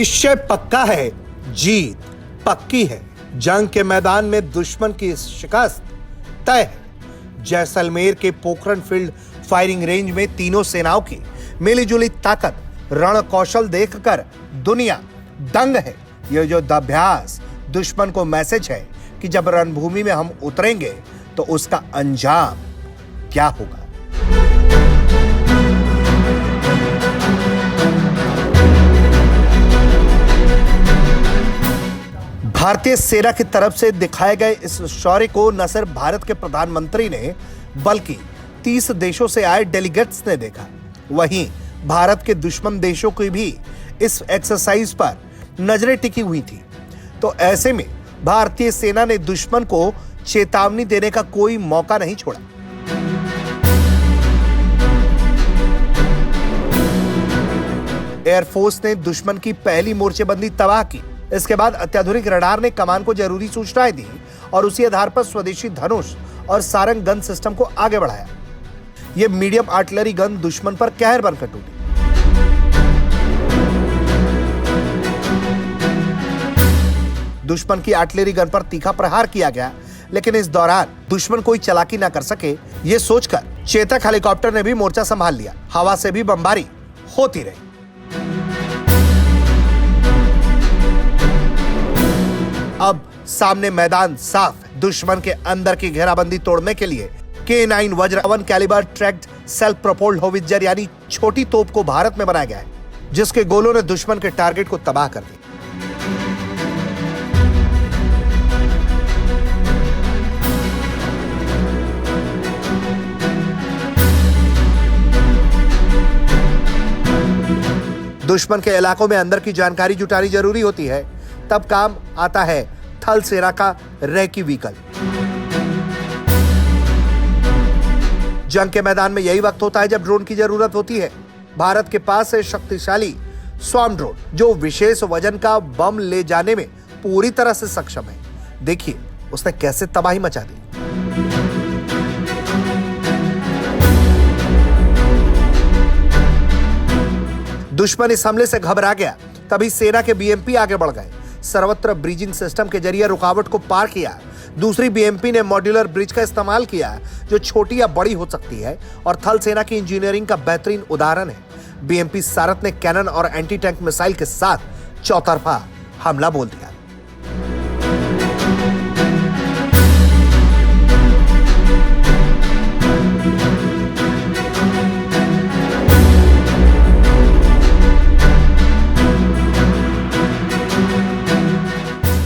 निश्चय पक्का है, जीत पक्की है। जंग के मैदान में दुश्मन की शिकस्त तय है। जैसलमेर के पोखरण फील्ड फायरिंग रेंज में तीनों सेनाओं की मिलीजुली ताकत, रण कौशल देखकर दुनिया दंग है। यह युद्धाभ्यास दुश्मन को मैसेज है कि जब रणभूमि में हम उतरेंगे तो उसका अंजाम क्या होगा। भारतीय सेना की तरफ से दिखाए गए इस शौर्य को न सिर्फ भारत के प्रधानमंत्री ने बल्कि 30 देशों से आए डेलीगेट्स ने देखा। वहीं भारत के दुश्मन देशों की भी इस एक्सरसाइज पर नजरें टिकी हुई थी। तो ऐसे में भारतीय सेना ने दुश्मन को चेतावनी देने का कोई मौका नहीं छोड़ा। एयरफोर्स ने दुश्मन की पहली मोर्चेबंदी तबाह की। इसके बाद अत्याधुनिक रडार ने कमान को जरूरी सूचनाएं दी और उसी आधार पर स्वदेशी धनुष और सारंग गन सिस्टम को आगे बढ़ाया। यह मीडियम आर्टिलरी गन दुश्मन पर कहर बनकर टूटी। दुश्मन की आर्टिलरी गन पर तीखा प्रहार किया गया, लेकिन इस दौरान दुश्मन कोई चालाकी ना कर सके, यह सोचकर चेतक हेलीकॉप्टर ने भी मोर्चा संभाल लिया। हवा से भी बमबारी होती रही। अब सामने मैदान साफ है। दुश्मन के अंदर की घेराबंदी तोड़ने के लिए K9 वज्र 1 कैलिबर ट्रैक्ड सेल्फ प्रोपोल्ड होवित्जर यानी छोटी तोप को भारत में बनाया गया है, जिसके गोलों ने दुश्मन के टारगेट को तबाह कर दिया। दुश्मन के इलाकों में अंदर की जानकारी जुटानी जरूरी होती है। तब काम आता है थल सेना का रेकी व्हीकल। जंग के मैदान में यही वक्त होता है जब ड्रोन की जरूरत होती है। भारत के पास है शक्तिशाली स्वार्म ड्रोन, जो विशेष वजन का बम ले जाने में पूरी तरह से सक्षम है। देखिए उसने कैसे तबाही मचा दी। दुश्मन इस हमले से घबरा गया। तभी सेना के बीएमपी आगे बढ़ गए। सर्वत्र ब्रिजिंग सिस्टम के जरिए रुकावट को पार किया। दूसरी बीएमपी ने मॉड्यूलर ब्रिज का इस्तेमाल किया, जो छोटी या बड़ी हो सकती है और थल सेना की इंजीनियरिंग का बेहतरीन उदाहरण है। बीएमपी सारथ ने कैनन और एंटी टैंक मिसाइल के साथ चौतरफा हमला बोल दिया।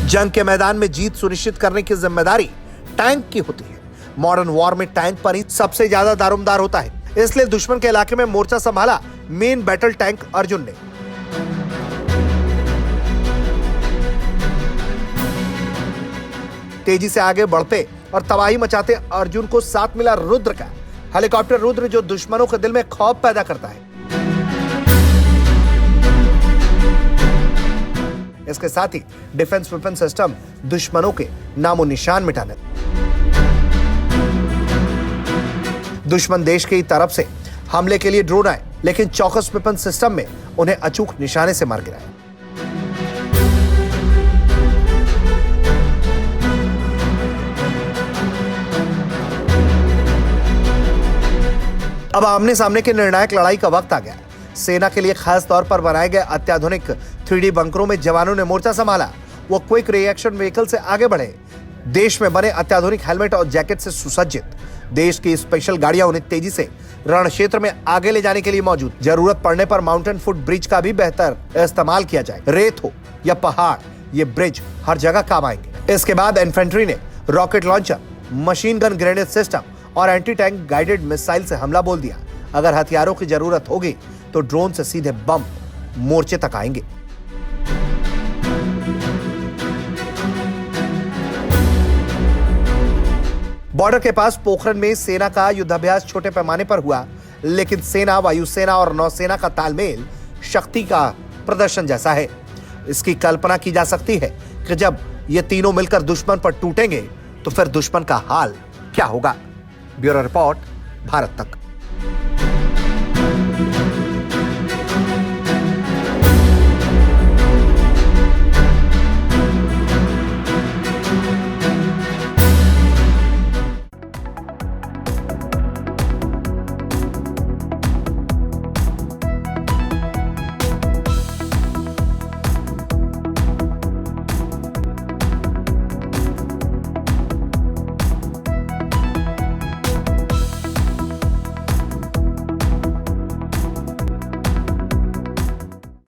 जंग के मैदान में जीत सुनिश्चित करने की जिम्मेदारी टैंक की होती है। मॉडर्न वॉर में टैंक पर ही सबसे ज्यादा दारोमदार होता है। इसलिए दुश्मन के इलाके में मोर्चा संभाला मेन बैटल टैंक अर्जुन ने। तेजी से आगे बढ़ते और तबाही मचाते अर्जुन को साथ मिला रुद्र का हेलीकॉप्टर रुद्र, जो दुश्मनों के दिल में खौफ पैदा करता है। इसके साथ ही डिफेंस वेपन सिस्टम दुश्मनों के नामो निशान मिटाने। दुश्मन देश की तरफ से हमले के लिए ड्रोन आए, लेकिन चौकस वेपन सिस्टम में उन्हें अचूक निशाने से मार गिराया। अब आमने सामने की निर्णायक लड़ाई का वक्त आ गया। सेना के लिए खास तौर पर बनाए गए अत्याधुनिक 3D बंकरों में जवानों ने मोर्चा संभाला। वो क्विक रिएक्शन व्हीकल से आगे बढ़े। देश में बने अत्याधुनिक हेलमेट और जैकेट से सुसज्जित देश की स्पेशल गाड़ियां उन्हें तेजी से रण क्षेत्र में आगे ले जाने के लिए मौजूद। जरूरत पड़ने पर माउंटेन फुट ब्रिज का भी बेहतर इस्तेमाल किया जाए। रेत हो या पहाड़, ये ब्रिज हर जगह काम आएंगे। इसके बाद इन्फेंट्री ने rocket launcher, machine gun grenade system और एंटी टैंक गाइडेड मिसाइल से हमला बोल दिया। अगर हथियारों की जरूरत होगी तो ड्रोन से सीधे बम मोर्चे तक आएंगे। बॉर्डर के पास पोखरण में सेना का युद्धाभ्यास छोटे पैमाने पर हुआ, लेकिन सेना, वायुसेना और नौसेना का तालमेल शक्ति का प्रदर्शन जैसा है। इसकी कल्पना की जा सकती है कि जब ये तीनों मिलकर दुश्मन पर टूटेंगे तो फिर दुश्मन का हाल क्या होगा। ब्यूरो रिपोर्ट, भारत तक।